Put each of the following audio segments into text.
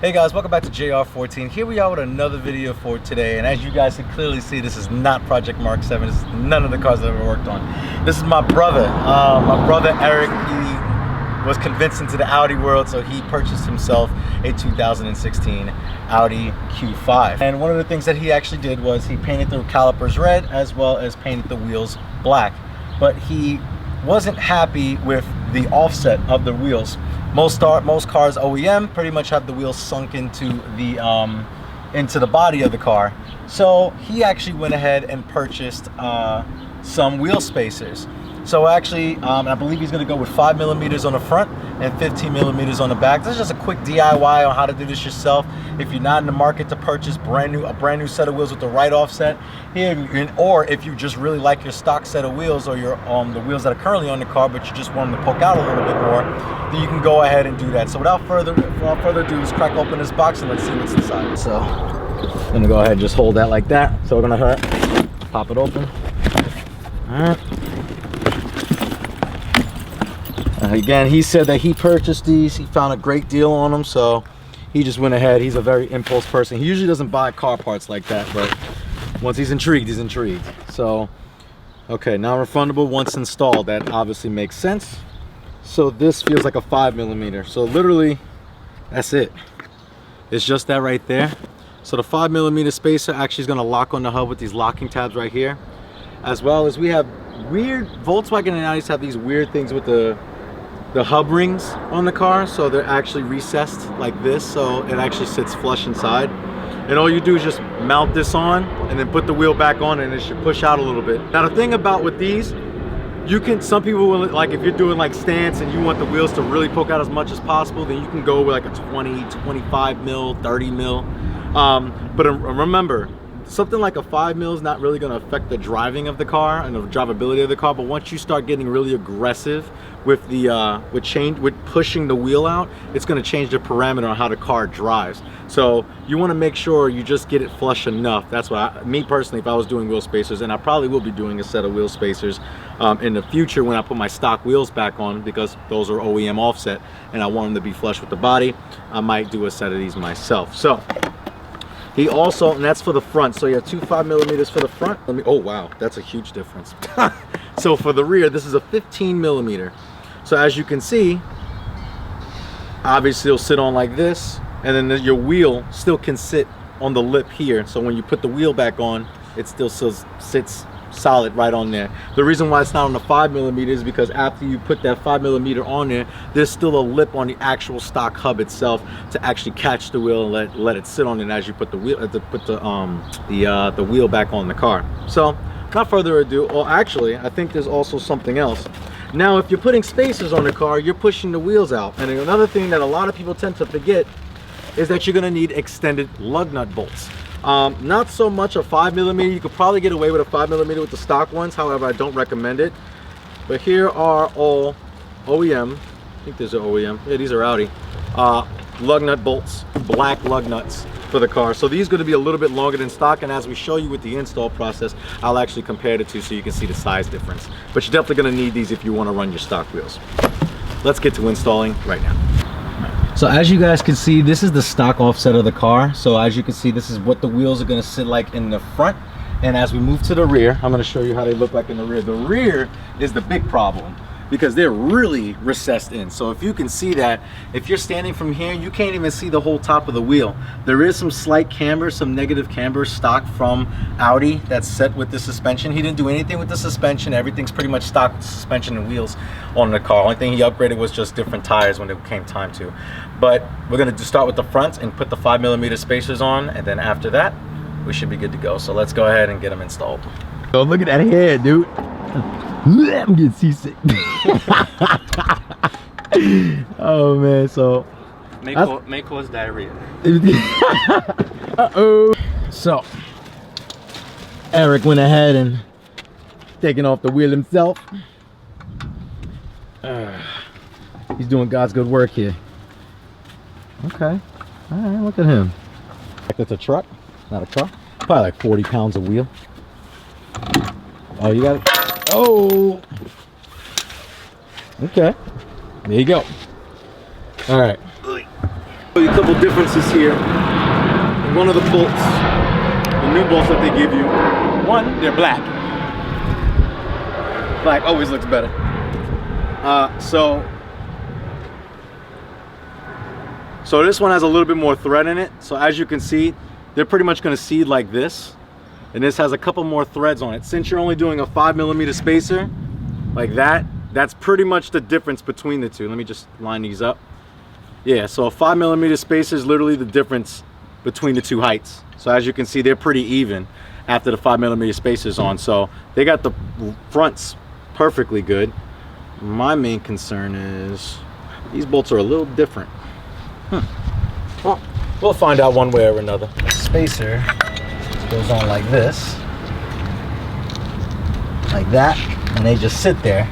Hey guys, welcome back to JR14. Here we are with another video for today, and as you guys can clearly see, this is not Project Mark 7. This is none of the cars I've ever worked on. This is my brother. My brother Eric, he was convinced into the Audi world, so he purchased himself a 2016 Audi Q5. And one of the things that he actually did was he painted the calipers red as well as painted the wheels black. But he wasn't happy with the offset of the wheels. Most cars OEM pretty much have the wheels sunk into the body of the car. So he actually went ahead and purchased some wheel spacers. So actually, I believe he's going to go with 5mm on the front and 15mm on the back. This is just a quick DIY on how to do this yourself. If you're not in the market to purchase a brand new set of wheels with the right offset, or if you just really like your stock set of wheels or your the wheels that are currently on the car, but you just want them to poke out a little bit more, then you can go ahead and do that. So without further ado, let's crack open this box and let's see what's inside. So I'm gonna go ahead and just hold that like that. So we're gonna pop it open. All right. Again, he said that he purchased these. He found a great deal on them, so he just went ahead. He's a very impulse person. He usually doesn't buy car parts like that, but once he's intrigued, he's intrigued. So, okay, non-refundable once installed. That obviously makes sense. So this feels like a 5mm. So literally, that's it. It's just that right there. So the 5mm spacer actually is going to lock on the hub with these locking tabs right here, as well as we have weird Volkswagen and Audis have these weird things with the hub rings on the car, so they're actually recessed like this, so it actually sits flush inside. And all you do is just mount this on and then put the wheel back on, and it should push out a little bit. Now the thing about with these, you can, some people will, like if you're doing like stance and you want the wheels to really poke out as much as possible, then you can go with like a 20, 25 mil, 30 mil. But remember, something like a 5mm is not really going to affect the driving of the car and the drivability of the car. But once you start getting really aggressive with the with pushing the wheel out, it's going to change the parameter on how the car drives. So you want to make sure you just get it flush enough. That's why me personally, if I was doing wheel spacers, and I probably will be doing a set of wheel spacers in the future when I put my stock wheels back on, because those are OEM offset and I want them to be flush with the body, I might do a set of these myself. So he also, and that's for the front, so you have two 5mm for the front. Oh wow, that's a huge difference. So for the rear, this is a 15mm. So as you can see, obviously it'll sit on like this, and then your wheel still can sit on the lip here. So when you put the wheel back on, it still sits solid right on there. The reason why it's not on the 5mm is because after you put that 5mm on there, there's still a lip on the actual stock hub itself to actually catch the wheel and let it sit on it as you put the wheel the wheel back on the car. So without further ado, well actually I think there's also something else. Now if you're putting spacers on the car, you're pushing the wheels out. And another thing that a lot of people tend to forget is that you're going to need extended lug nut bolts. Not so much a 5mm. You could probably get away with a 5mm with the stock ones, however I don't recommend it. But here are all OEM, I think these are OEM, yeah, these are Audi lug nut bolts, black lug nuts for the car. So these are going to be a little bit longer than stock, and as we show you with the install process, I'll actually compare the two so you can see the size difference. But you're definitely going to need these if you want to run your stock wheels. Let's get to installing right now. So as you guys can see, this is the stock offset of the car. So as you can see, this is what the wheels are going to sit like in the front. And as we move to the rear, I'm going to show you how they look like in the rear. The rear is the big problem because they're really recessed in. So if you can see that, if you're standing from here, you can't even see the whole top of the wheel. There is some slight camber, some negative camber stock from Audi that's set with the suspension. He didn't do anything with the suspension. Everything's pretty much stock suspension and wheels on the car. Only thing he upgraded was just different tires when it came time to. But we're going to start with the front and put the 5mm spacers on, and then after that we should be good to go. So let's go ahead and get them installed. Oh, look at that head, dude. I'm getting seasick. Oh man, so may cause diarrhea. Uh-oh. So Eric went ahead and taking off the wheel himself. He's doing God's good work here. Okay, all right, look at him. That's a truck, not a car. Probably like 40 pounds of wheel. Oh, you got it. Oh, okay, there you go. All right, A couple differences here. One of the bolts, the new bolts that they give you, one, they're black. Black always looks better. So this one has a little bit more thread in it. So as you can see, they're pretty much going to seed like this. And this has a couple more threads on it. Since you're only doing a 5mm spacer, like that, that's pretty much the difference between the two. Let me just line these up. Yeah, so a 5mm spacer is literally the difference between the two heights. So as you can see, they're pretty even after the 5mm spacer's on. So they got the fronts perfectly good. My main concern is these bolts are a little different. Well, we'll find out one way or another. The spacer goes on like this, like that, and they just sit there.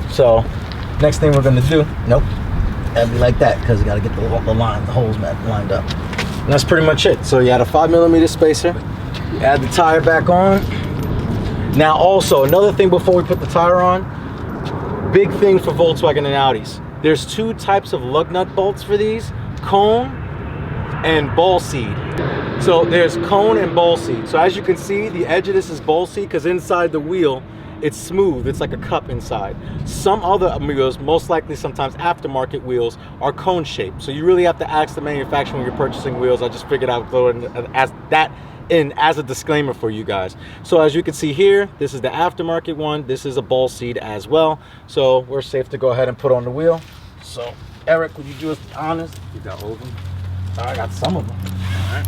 So next thing we're gonna do, nope, that'd be like that, because you gotta get the holes lined up. And that's pretty much it. So you add a 5mm spacer, you add the tire back on. Now also, another thing before we put the tire on, big thing for Volkswagen and Audis. There's two types of lug nut bolts for these, cone and ball seed. So there's cone and ball seed. So as you can see, the edge of this is ball seed because inside the wheel, it's smooth. It's like a cup inside. Some other wheels, most likely sometimes aftermarket wheels, are cone shaped. So you really have to ask the manufacturer when you're purchasing wheels. I just figured I would throw it in as a disclaimer for you guys. So as you can see here, this is the aftermarket one. This is a ball seed as well. So we're safe to go ahead and put on the wheel. So Eric, would you do us honest? You got all of them? I got some of them. All right.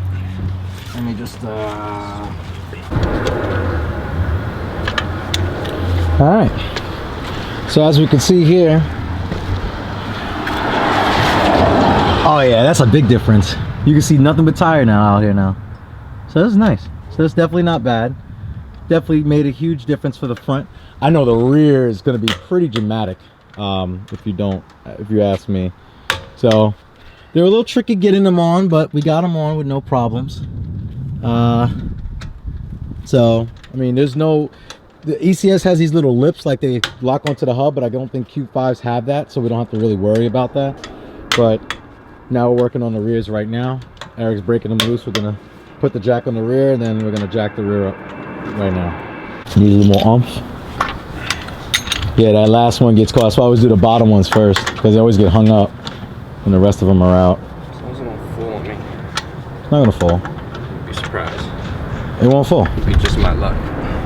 Let me just all right, so as we can see here, oh yeah, that's a big difference. You can see nothing but tire now out here now. So this is nice. So that's definitely not bad. Definitely made a huge difference for the front. I know the rear is going to be pretty dramatic, if you ask me. So they're a little tricky getting them on, but we got them on with no problems. So I mean, there's no, the ECS has these little lips like they lock onto the hub, but I don't think Q5s have that, so we don't have to really worry about that. But now we're working on the rears right now. Eric's breaking them loose. We're gonna put the jack on the rear, and then we're gonna jack the rear up right now. Need a little more oomph. Yeah, that last one gets caught. So I always do the bottom ones first because they always get hung up and the rest of them are out. As long as it won't fall on me. It's not gonna fall. Be surprised. It won't fall. Be just my luck.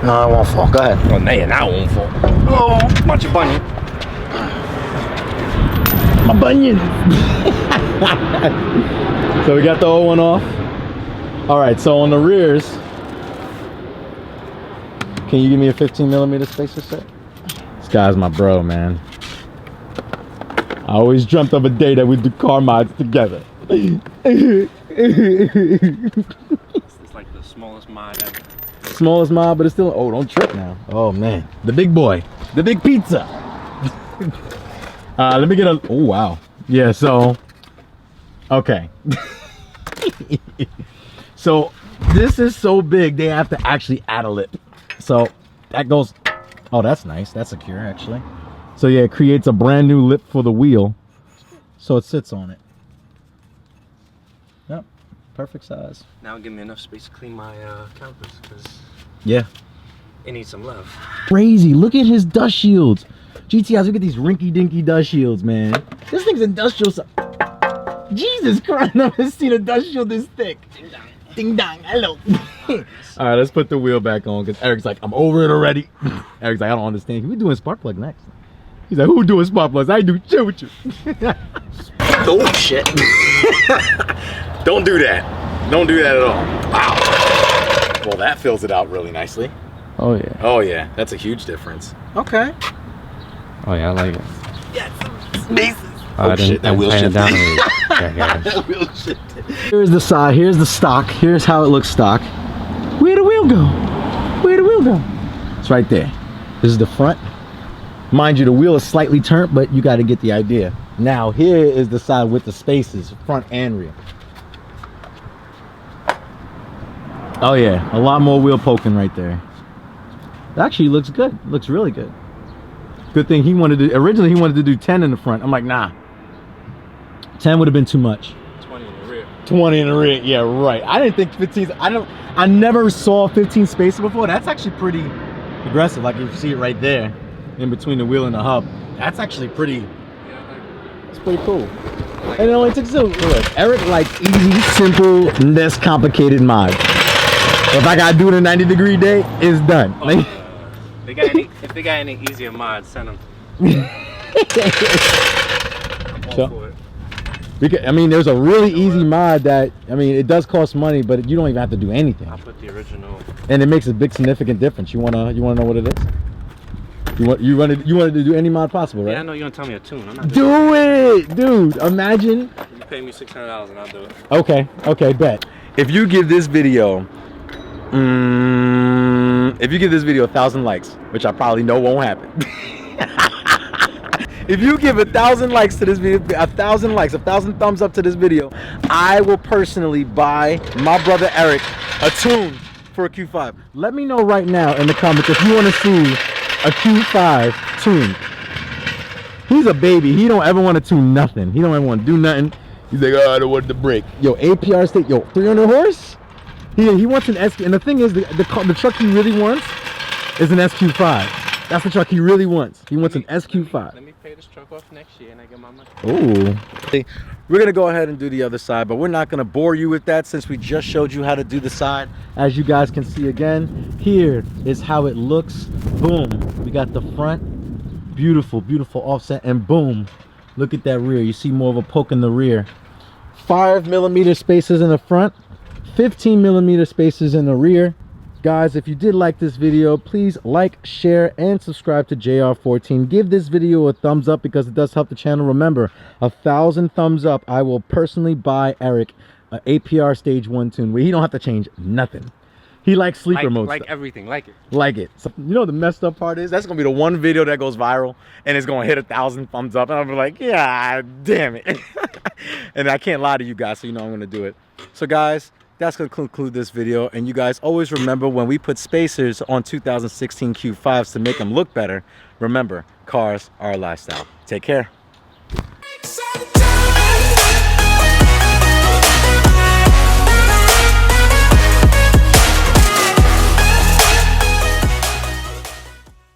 No, it won't fall. Go ahead. Oh, man, now it won't fall. Oh, bunch of bunion. My bunion. So we got the old one off. All right, so on the rears, can you give me a 15mm spacer set? This guy's my bro, man. I always dreamt of a day that we'd do car mods together. It's like the smallest mod ever. Smallest mod, but it's still, oh, don't trip now. Oh man, the big boy, the big pizza. Let me get a, oh wow. Yeah, so, okay. So this is so big, they have to actually add a lip. So that goes, oh, that's nice. That's secure actually. So yeah, it creates a brand new lip for the wheel. So it sits on it. Yep, perfect size. Now give me enough space to clean my calipers because Yeah. it needs some love. Crazy, look at his dust shields. GTIs, look at these rinky dinky dust shields, man. This thing's industrial. Jesus Christ, I've never seen a dust shield this thick. Ding dong. Ding dong, hello. All right, let's put the wheel back on because Eric's like, I'm over it already. Eric's like, I don't understand. We're doing spark plug next. He's like, who doing spark plugs? I do. Chill with you. Oh, shit. Don't do that. Don't do that at all. Wow. Well, that fills it out really nicely. Oh yeah. Oh, yeah. That's a huge difference. Okay. Oh yeah, I like it. Yes. Amazing. Oh shit, that wheel shifted. That wheel shifted. Here's the side, here's the stock, here's how it looks stock. Where'd the wheel go? Where'd the wheel go? It's right there. This is the front. Mind you, the wheel is slightly turned, but you got to get the idea. Now, here is the side with the spaces, front and rear. Oh yeah, a lot more wheel poking right there. It actually looks good. It looks really good. Good thing he wanted to, originally he wanted to do 10 in the front. I'm like, nah. 10 would have been too much. 20 in the rear. 20 in the rear, yeah, right. I didn't think 15. I never saw 15 spaces before. That's actually pretty aggressive. Like you see it right there, in between the wheel and the hub. That's actually pretty. Yeah, It's pretty cool. And it only took so. Look, Eric likes easy, simple, less complicated mods. If I gotta do it in a 90-degree day, it's done. Like, if they got any easier mods, send them. I'm all for it. Because, I mean, there's a really easy mod that, I mean, it does cost money, but you don't even have to do anything. I'll put the original. And it makes a big significant difference. You wanna know what it is? You wanted to do any mod possible, right? Yeah, I know you're gonna tell me a tune. I'm not Do it, dude. Imagine. You pay me $600 and I'll do it. Okay, bet. If you give this video, if you give this video 1,000 likes, which I probably know won't happen. If you give 1,000 likes to this video, 1,000 likes, 1,000 thumbs up to this video, I will personally buy my brother Eric a tune for a Q5. Let me know right now in the comments if you want to see a Q5 tune. He's a baby. He don't ever want to tune nothing. He don't ever want to do nothing. He's like, oh, I don't want the brake. Yo, APR state. Yo, 300 horse. He wants an SQ. And the thing is, the truck he really wants is an SQ5. That's the truck he really wants. He wants an SQ5. Let me pay this truck off next year and I get my money. Ooh. We're gonna go ahead and do the other side, but we're not gonna bore you with that since we just showed you how to do the side. As you guys can see again, here is how it looks. Boom. We got the front. Beautiful, beautiful offset. And boom. Look at that rear. You see more of a poke in the rear. 5mm spaces in the front. 15mm spaces in the rear. Guys, if you did like this video, please like, share, and subscribe to JR14. Give this video a thumbs up because it does help the channel. Remember, 1,000 thumbs up, I will personally buy Eric an APR Stage 1 tune where he don't have to change nothing. He likes sleeper mode Like stuff. everything, like it. Like it. So, you know what the messed up part is? That's gonna be the one video that goes viral and it's gonna hit 1,000 thumbs up and I'll be like, yeah, damn it. And I can't lie to you guys, so you know I'm gonna do it. So guys, that's going to conclude this video. And you guys always remember, when we put spacers on 2016 Q5s to make them look better, remember, cars are a lifestyle. Take care.